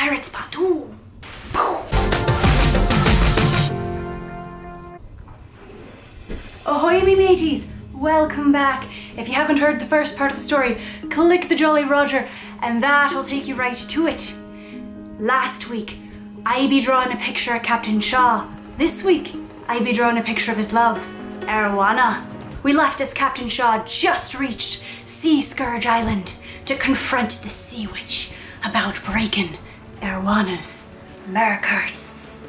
pirate spot. Ooh. Ahoy, me mateys! Welcome back. If you haven't heard the first part of the story, click the Jolly Roger and that'll take you right to it. Last week, I be drawing a picture of Captain Shaw. This week, I be drawing a picture of his love, Arowana. We left as Captain Shaw just reached Sea Scourge Island to confront the Sea Witch about breaking Arowana's murder curse.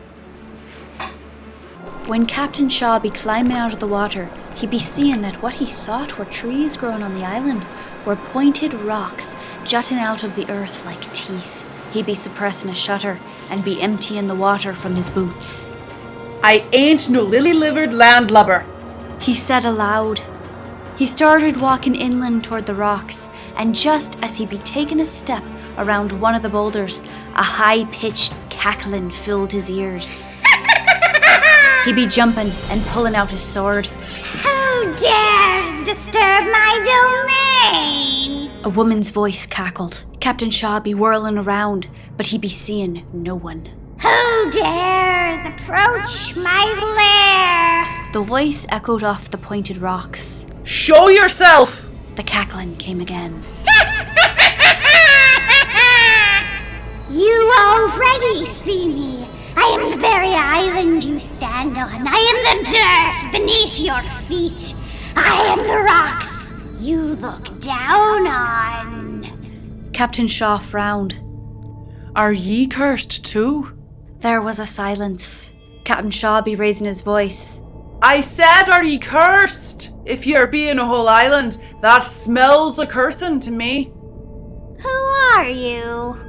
When Captain Shaw be climbing out of the water, he be seeing that what he thought were trees growing on the island were pointed rocks jutting out of the earth like teeth. He be suppressing a shutter and be emptying the water from his boots. I ain't no lily-livered landlubber, he said aloud. He started walking inland toward the rocks, and just as he be taking a step around one of the boulders, a high-pitched cackling filled his ears. He be jumping and pulling out his sword. Who dares disturb my domain? A woman's voice cackled. Captain Shaw be whirling around, but he be seeing no one. Who dares approach my lair? The voice echoed off the pointed rocks. Show yourself! The cackling came again. You already see me. I am the very island you stand on. I am the dirt beneath your feet. I am the rocks you look down on. Captain Shaw frowned. Are ye cursed too? There was a silence. Captain Shaw be raising his voice. I said, are ye cursed? If you're being a whole island, that smells a cursing to me. Who are you?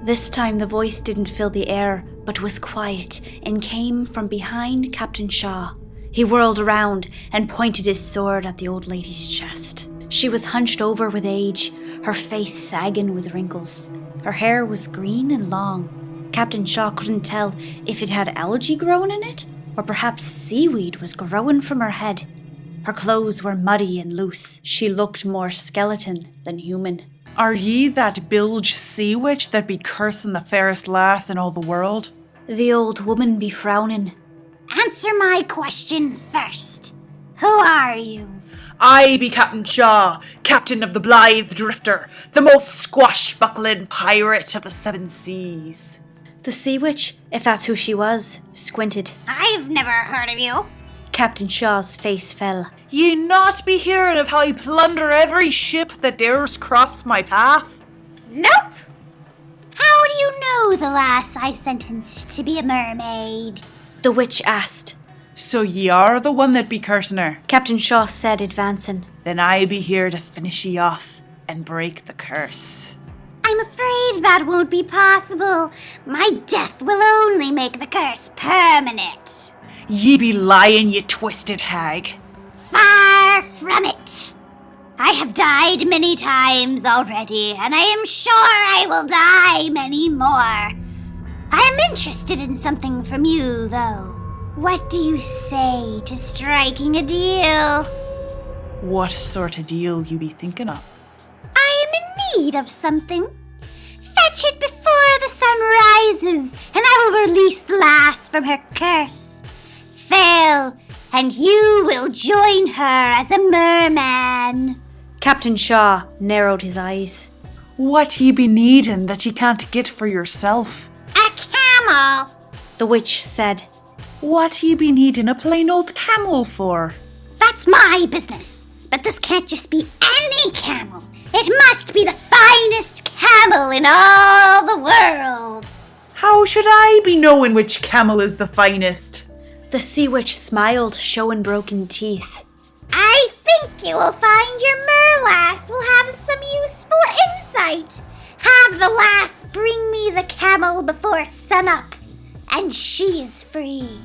This time the voice didn't fill the air, but was quiet and came from behind Captain Shaw. He whirled around and pointed his sword at the old lady's chest. She was hunched over with age, her face sagging with wrinkles. Her hair was green and long. Captain Shaw couldn't tell if it had algae growing in it, or perhaps seaweed was growing from her head. Her clothes were muddy and loose. She looked more skeleton than human. Are ye that bilge sea witch that be cursing the fairest lass in all the world? The old woman be frowning. Answer my question first. Who are you? I be Captain Shaw, captain of the Blithe Drifter, the most squashbuckling pirate of the seven seas. The sea witch, if that's who she was, squinted. I've never heard of you. Captain Shaw's face fell. Ye not be hearing of how I plunder every ship that dares cross my path? Nope. How do you know the lass I sentenced to be a mermaid? The witch asked. So ye are the one that be cursing her? Captain Shaw said, advancing. Then I be here to finish ye off and break the curse. I'm afraid that won't be possible. My death will only make the curse permanent. Ye be lying, ye twisted hag. Far from it. I have died many times already, and I am sure I will die many more. I am interested in something from you, though. What do you say to striking a deal? What sort of deal you be thinking of? I am in need of something. Fetch it before the sun rises, and I will release the lass from her curse. Fail, and you will join her as a merman. Captain Shaw narrowed his eyes. What ye be needing that ye can't get for yourself? A camel. The witch said. What ye be needing a plain old camel for? That's my business. But this can't just be any camel. It must be the finest camel in all the world. How should I be knowing which camel is the finest? The sea witch smiled, showing broken teeth. I think you will find your merlass will have some useful insight. Have the lass bring me the camel before sunup, and she is free.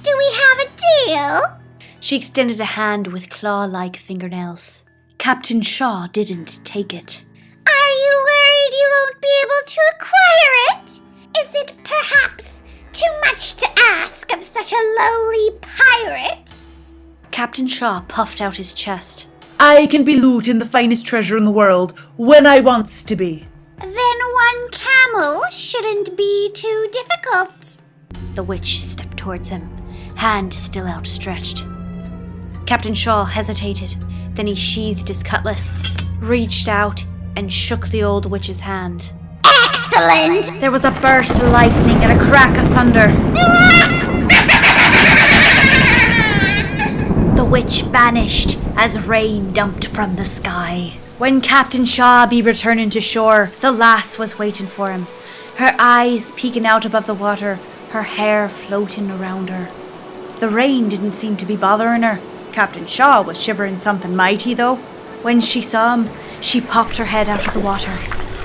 Do we have a deal? She extended a hand with claw-like fingernails. Captain Shaw didn't take it. Are you worried you won't be able to acquire it? Is it perhaps too much to ask of such a lowly pirate? Captain Shaw puffed out his chest. I can be looting the finest treasure in the world when I wants to be. Then one camel camel shouldn't be too difficult. The witch stepped towards him, hand still outstretched. Captain Shaw hesitated, then he sheathed his cutlass, reached out, and shook the old witch's hand. Excellent! There was a burst of lightning and a crack of thunder. The witch vanished as rain dumped from the sky. When Captain Shaw be returning to shore, the lass was waiting for him, her eyes peeking out above the water, her hair floating around her. The rain didn't seem to be bothering her. Captain Shaw was shivering something mighty, though. When she saw him, she popped her head out of the water.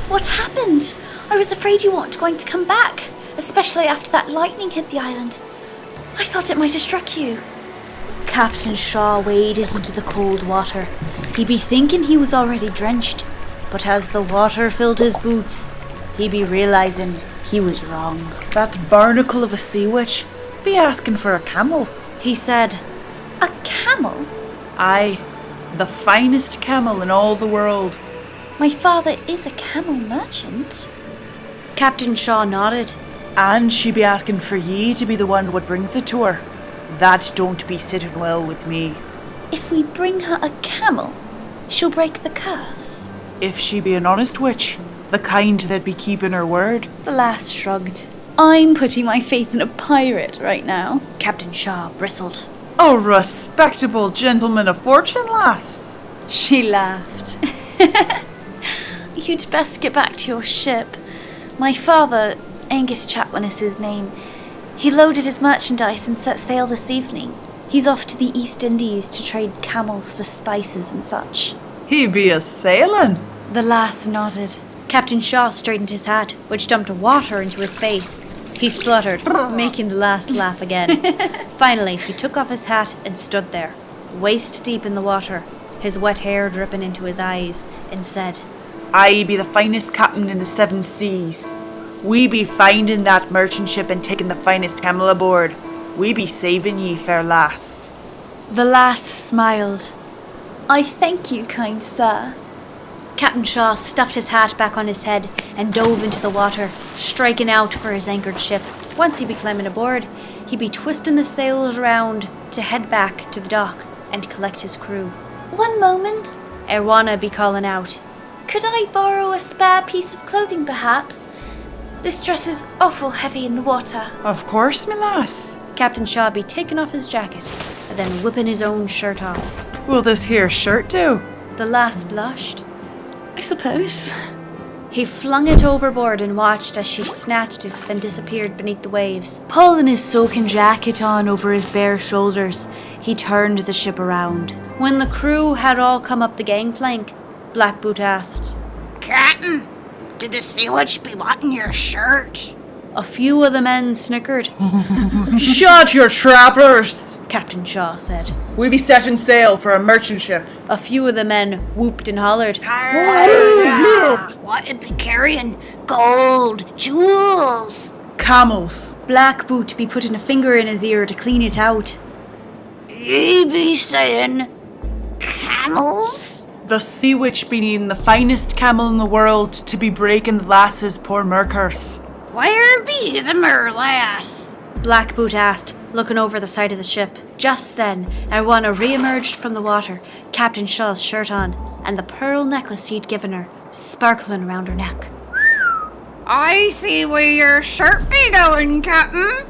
What happened? I was afraid you weren't going to come back, especially after that lightning hit the island. I thought it might have struck you. Captain Shaw waded into the cold water. He'd be thinking he was already drenched, but as the water filled his boots, he'd be realizing he was wrong. That barnacle of a sea witch be asking for a camel. He said, A camel? Aye, the finest camel in all the world. My father is a camel merchant. Captain Shaw nodded. And she be asking for ye to be the one what brings it to her. That don't be sitting well with me. If we bring her a camel, she'll break the curse. If she be an honest witch, the kind that be keeping her word. The lass shrugged. I'm putting my faith in a pirate right now. Captain Shaw bristled. A respectable gentleman of fortune, lass. She laughed. You'd best get back to your ship. My father, Angus Chatwin is his name, he loaded his merchandise and set sail this evening. He's off to the East Indies to trade camels for spices and such. He be a sailin'. The lass nodded. Captain Shaw straightened his hat, which dumped water into his face. He spluttered, making the lass laugh again. Finally, he took off his hat and stood there, waist deep in the water, his wet hair dripping into his eyes, and said, I be the finest captain in the 7 seas. We be finding that merchant ship and taking the finest camel aboard. We be saving ye, fair lass. The lass smiled. I thank you, kind sir. Captain Shaw stuffed his hat back on his head and dove into the water, striking out for his anchored ship. Once he'd be climbing aboard, he'd be twisting the sails around to head back to the dock and collect his crew. One moment. Erwana be calling out. Could I borrow a spare piece of clothing, perhaps? This dress is awful heavy in the water. Of course, me lass. Captain Shaw be taking off his jacket and then whipping his own shirt off. Will this here shirt do? The lass blushed. I suppose. He flung it overboard and watched as she snatched it, then disappeared beneath the waves. Pulling his soaking jacket on over his bare shoulders, he turned the ship around. When the crew had all come up the gangplank, Blackboot asked, Captain, did the sea witch be wanting your shirt? A few of the men snickered. Shut your trappers! Captain Shaw said. We be setting sail for a merchant ship. A few of the men whooped and hollered. What it be carrying? Gold, jewels. Camels. Blackboot be putting a finger in his ear to clean it out. Ye be saying camels? The sea witch be needing the finest camel in the world to be breaking the lass's poor merkers. Where be the merlass? Blackboot asked, looking over the side of the ship. Just then, Erwana re-emerged from the water, Captain Shaw's shirt on, and the pearl necklace he'd given her, sparkling around her neck. I see where your shirt be going, Captain.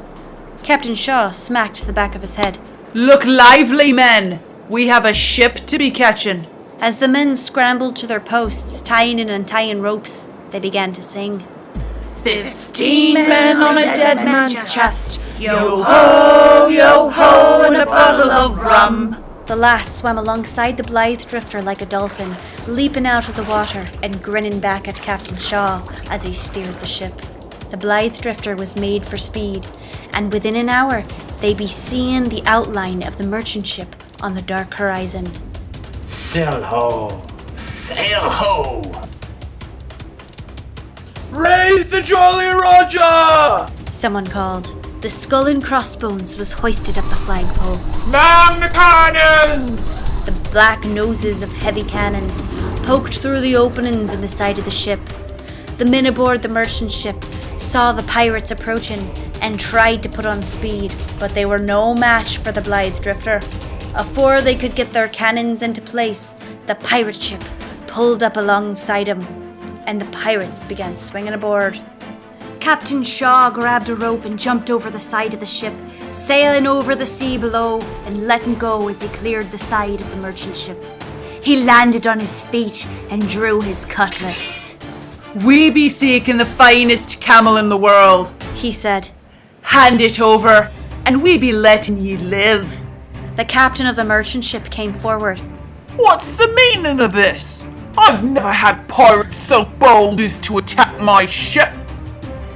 Captain Shaw smacked the back of his head. Look lively, men! We have a ship to be catching. As the men scrambled to their posts, tying and untying ropes, they began to sing. 15 men on a dead man's chest. Yo ho, and a bottle of rum. The lass swam alongside the Blythe Drifter like a dolphin, leaping out of the water and grinning back at Captain Shaw as he steered the ship. The Blythe Drifter was made for speed, and within an hour, they'd be seeing the outline of the merchant ship on the dark horizon. Sail ho! Sail ho! Raise the Jolly Roger! Someone called. The skull and crossbones was hoisted up the flagpole. Man the cannons! The black noses of heavy cannons poked through the openings in the side of the ship. The men aboard the merchant ship saw the pirates approaching and tried to put on speed, but they were no match for the blithe drifter. Afore they could get their cannons into place, the pirate ship pulled up alongside him, and the pirates began swinging aboard. Captain Shaw grabbed a rope and jumped over the side of the ship, sailing over the sea below and letting go as he cleared the side of the merchant ship. He landed on his feet and drew his cutlass. We be seeking the finest camel in the world. He said. Hand it over, and we be letting ye live. The captain of the merchant ship came forward. What's the meaning of this? I've never had pirates so bold as to attack my ship.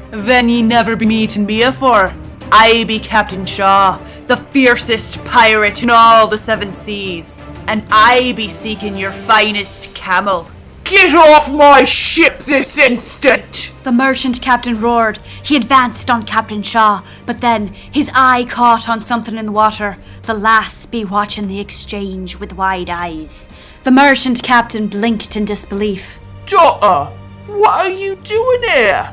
Then ye never be meeting me afore. I be Captain Shaw, the fiercest pirate in all the 7 seas, and I be seeking your finest camel. Get off my ship this instant! The merchant captain roared. He advanced on Captain Shaw, but then his eye caught on something in the water. The lass be watching the exchange with wide eyes. The merchant captain blinked in disbelief. Daughter, what are you doing here?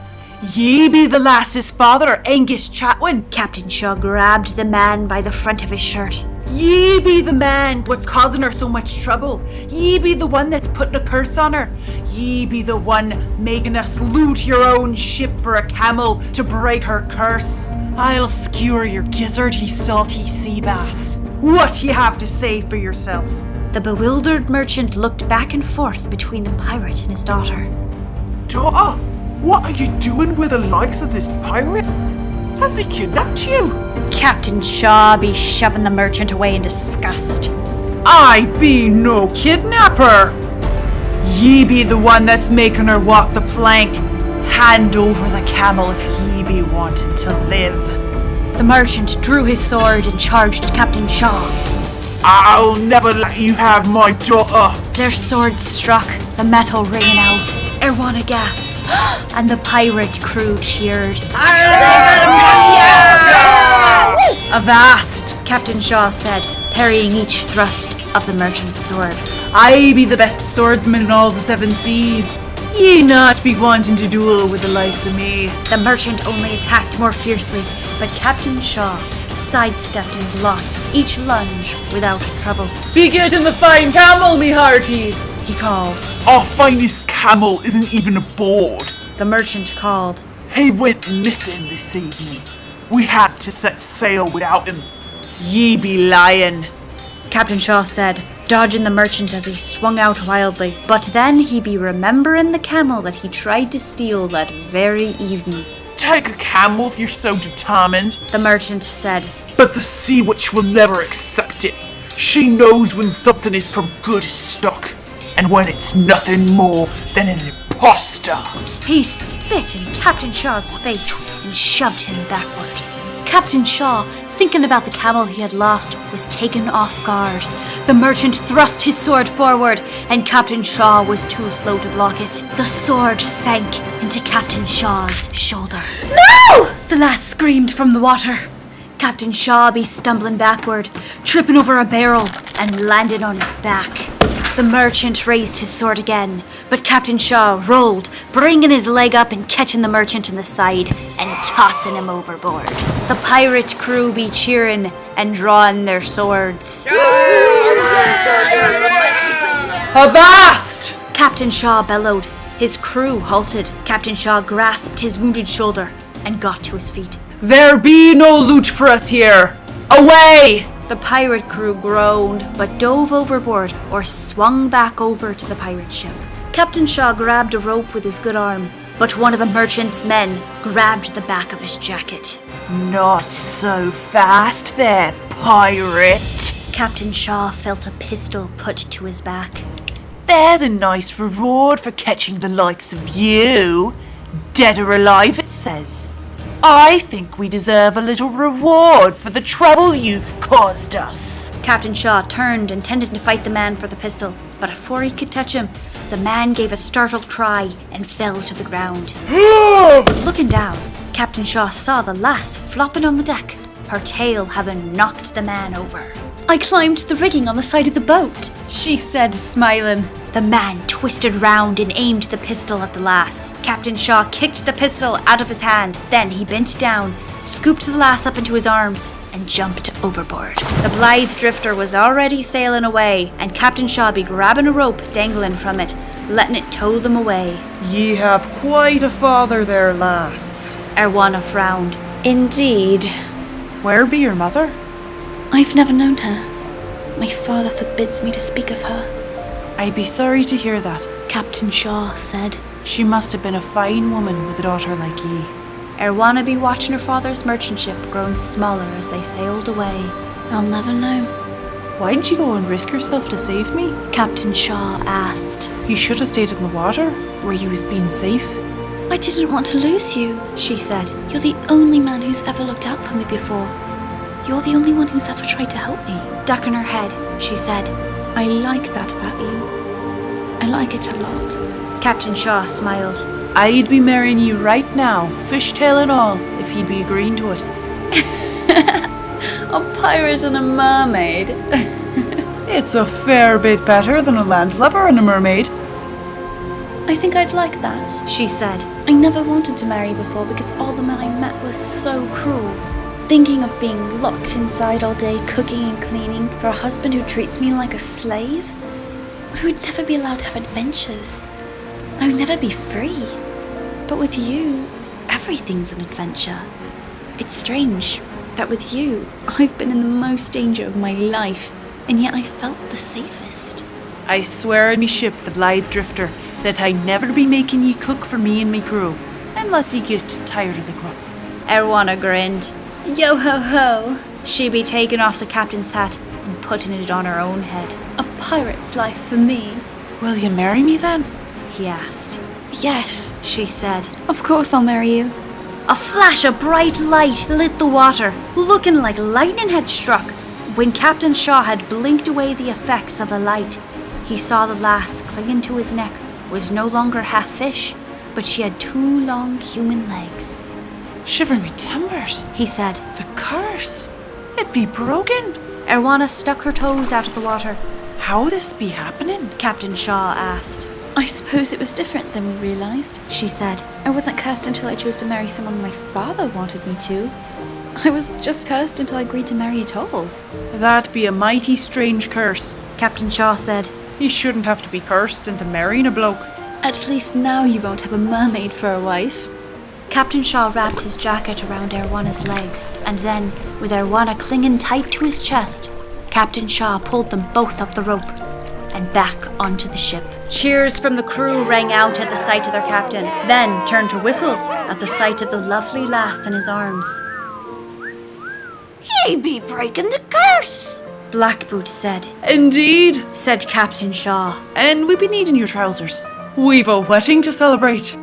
Ye be the lass's father, Angus Chatwin. Captain Shaw grabbed the man by the front of his shirt. Ye be the man what's causing her so much trouble. Ye be the one that's putting a curse on her. Ye be the one making us loot your own ship for a camel to break her curse. I'll skewer your gizzard, ye salty sea bass. What ye have to say for yourself? The bewildered merchant looked back and forth between the pirate and his daughter. Daughter, what are you doing with the likes of this pirate? Has he kidnapped you? Captain Shaw be shoving the merchant away in disgust. I be no kidnapper. Ye be the one that's making her walk the plank. Hand over the camel if ye be wanting to live. The merchant drew his sword and charged Captain Shaw. I'll never let you have my daughter. Their swords struck, the metal ringing out. Erwana gasped, and the pirate crew cheered. Avast! Captain Shaw said, parrying each thrust of the merchant's sword. I be the best swordsman in all the 7 seas. Ye not be wanting to duel with the likes of me. The merchant only attacked more fiercely, but Captain Shaw sidestepped and blocked each lunge without trouble. Be getting the fine camel, me hearties, He called. Our finest camel isn't even aboard. The merchant called. He went missing this evening. We had to set sail without him. Ye be lying. Captain Shaw said, dodging the merchant as he swung out wildly. But then he be remembering the camel that he tried to steal that very evening. Take a camel if you're so determined. The merchant said, But the Sea Witch will never accept it. She knows when something is from good stock, and when it's nothing more than an imposter. He spit in Captain Shaw's face and shoved him backward. Captain Shaw, thinking about the camel he had lost, was taken off guard. The merchant thrust his sword forward, and Captain Shaw was too slow to block it. The sword sank into Captain Shaw's shoulder. No! The lass screamed from the water. Captain Shaw be stumbling backward, tripping over a barrel, and landed on his back. The merchant raised his sword again, but Captain Shaw rolled, bringing his leg up and catching the merchant in the side and tossing him overboard. The pirate crew be cheering and drawing their swords. Avast! Captain Shaw bellowed. His crew halted. Captain Shaw grasped his wounded shoulder and got to his feet. There be no loot for us here. Away! The pirate crew groaned, but dove overboard or swung back over to the pirate ship. Captain Shaw grabbed a rope with his good arm, but one of the merchant's men grabbed the back of his jacket. Not so fast there, pirate. Captain Shaw felt a pistol put to his back. There's a nice reward for catching the likes of you. Dead or alive, it says. I think we deserve a little reward for the trouble you've caused us. Captain Shaw turned, intending to fight the man for the pistol, but before he could touch him, the man gave a startled cry and fell to the ground. Looking down, Captain Shaw saw the lass flopping on the deck, her tail having knocked the man over. I climbed the rigging on the side of the boat, she said, smiling. The man twisted round and aimed the pistol at the lass. Captain Shaw kicked the pistol out of his hand. Then he bent down, scooped the lass up into his arms, and jumped overboard. The Blythe drifter was already sailing away, and Captain Shaw be grabbing a rope dangling from it, letting it tow them away. Ye have quite a father there, lass. Erwana frowned. Indeed. Where be your mother? I've never known her. My father forbids me to speak of her, I'd be sorry to hear that. Captain Shaw said. She must have been a fine woman with a daughter like ye. Erwana be watching her father's merchant ship growing smaller as they sailed away. I'll never know. Why'd you go and risk yourself to save me? Captain Shaw asked. You should have stayed in the water, where you was being safe. I didn't want to lose you, She said. You're the only man who's ever looked out for me before. You're the only one who's ever tried to help me. Ducking her head, she said. I like that about you. I like it a lot. Captain Shaw smiled. I'd be marrying you right now, fishtail and all, if you'd be agreeing to it. A pirate and a mermaid. It's a fair bit better than a landlubber and a mermaid. I think I'd like that, She said. I never wanted to marry before because all the men I met were so cruel. Thinking of being locked inside all day, cooking and cleaning, for a husband who treats me like a slave? I would never be allowed to have adventures. I would never be free. But with you, everything's an adventure. It's strange that with you, I've been in the most danger of my life, and yet I felt the safest. I swear on me ship, the Blythe Drifter, that I never be making ye cook for me and me crew, unless ye get tired of the grub. Erwana grinned. Yo ho ho! She be taking off the captain's hat and putting it on her own head. A pirate's life for me. Will you marry me then? He asked. Yes, She said. of course I'll marry you. A flash of bright light lit the water, looking like lightning had struck. When Captain Shaw had blinked away the effects of the light, he saw the lass clinging to his neck was no longer half fish, but she had 2 long human legs. Shiver me timbers. He said. The curse. It be broken. Erwana stuck her toes out of the water. How this be happening? Captain Shaw asked. I suppose it was different than we realised. She said. I wasn't cursed until I chose to marry someone my father wanted me to. I was just cursed until I agreed to marry at all. That be a mighty strange curse. Captain Shaw said. You shouldn't have to be cursed into marrying a bloke. At least now you won't have a mermaid for a wife. Captain Shaw wrapped his jacket around Erwana's legs, and then, with Erwana clinging tight to his chest, Captain Shaw pulled them both up the rope and back onto the ship. Cheers from the crew rang out at the sight of their captain, then turned to whistles at the sight of the lovely lass in his arms. Ye be breaking the curse. Blackboot said. Indeed. Said Captain Shaw. And we be needing your trousers. We've a wedding to celebrate.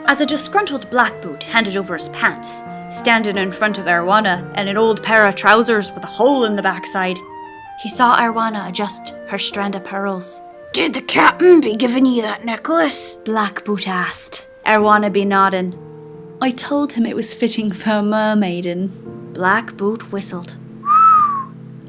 As a disgruntled Blackboot handed over his pants, standing in front of Erwana and an old pair of trousers with a hole in the backside, he saw Erwana adjust her strand of pearls. Did the captain be giving ye that necklace? Blackboot asked. Erwana be nodding. I told him it was fitting for a mermaiden. Blackboot whistled.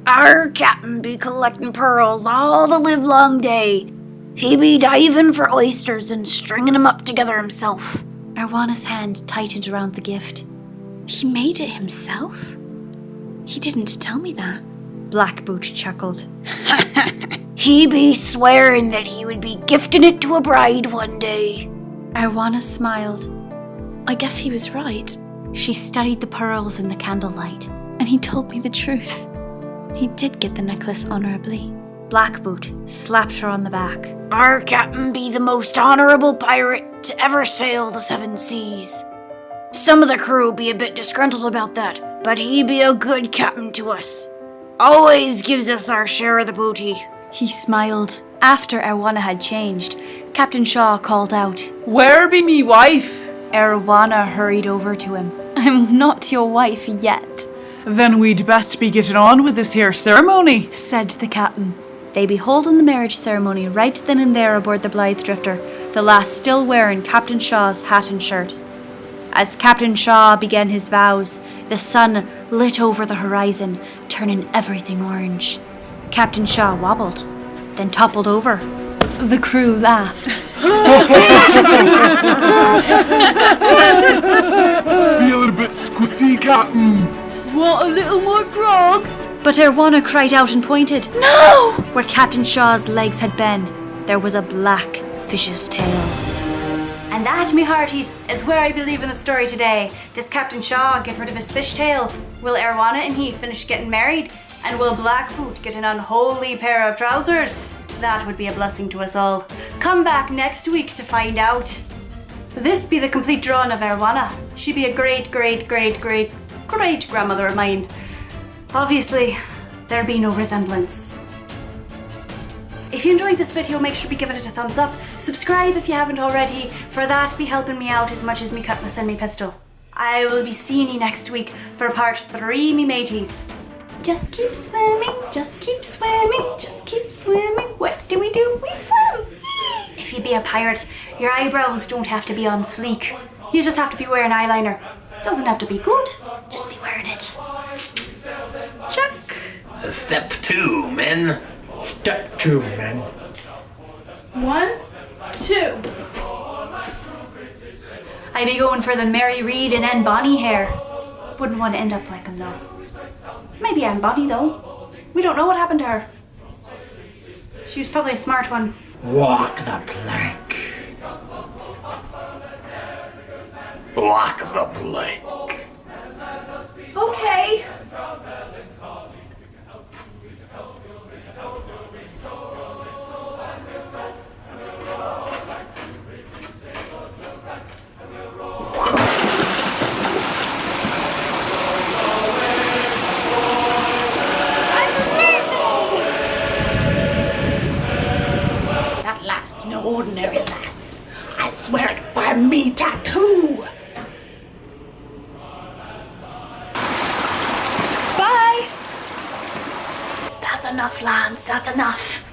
Our captain be collecting pearls all the livelong day. He be diving for oysters and stringing 'em up together himself. Erwana's hand tightened around the gift. He made it himself? He didn't tell me that. Blackboot chuckled. He be swearing that he would be gifting it to a bride one day. Erwana smiled. I guess he was right. She studied the pearls in the candlelight. And he told me the truth. He did get the necklace honorably. Blackboot slapped her on the back. Our captain be the most honorable pirate to ever sail the 7 seas. Some of the crew be a bit disgruntled about that, but he be a good captain to us. Always gives us our share of the booty. He smiled. After Erwana had changed, Captain Shaw called out. Where be me wife? Erwana hurried over to him. I'm not your wife yet, Then we'd best be getting on with this here ceremony, said the captain. They be holding the marriage ceremony right then and there aboard the Blythe Drifter, the lass still wearing Captain Shaw's hat and shirt. As Captain Shaw began his vows, the sun lit over the horizon, turning everything orange. Captain Shaw wobbled, then toppled over. The crew laughed. Feeling a bit squiffy, Captain. Want a little more grog? But Erwana cried out and pointed. No! Where Captain Shaw's legs had been, there was a black fish's tail. And that, me hearties, is where I believe in the story today. Does Captain Shaw get rid of his fishtail? Will Erwana and he finish getting married? And will Blackboot get an unholy pair of trousers? That would be a blessing to us all. Come back next week to find out. This be the complete drawing of Erwana. She be a great grandmother of mine. Obviously, there be no resemblance. If you enjoyed this video, make sure to give it a thumbs up. Subscribe if you haven't already, for that be helping me out as much as me cutlass and me pistol. I will be seeing you next week for part 3, me mateys. Just keep swimming, just keep swimming, just keep swimming. What do? We swim. If you be a pirate, your eyebrows don't have to be on fleek. You just have to be wearing eyeliner. Doesn't have to be good, just be wearing it. Check. Step 2, men. Step 2, men. 1, 2. I be going for the Mary Read and Anne Bonny hair. Wouldn't want to end up like him though. Maybe Anne Bonny though. We don't know what happened to her. She was probably a smart one. Walk the plank. Walk the plank. Okay. That lass be no ordinary lass. I swear it by me tattoo. Bye. That's enough, Lance. That's enough.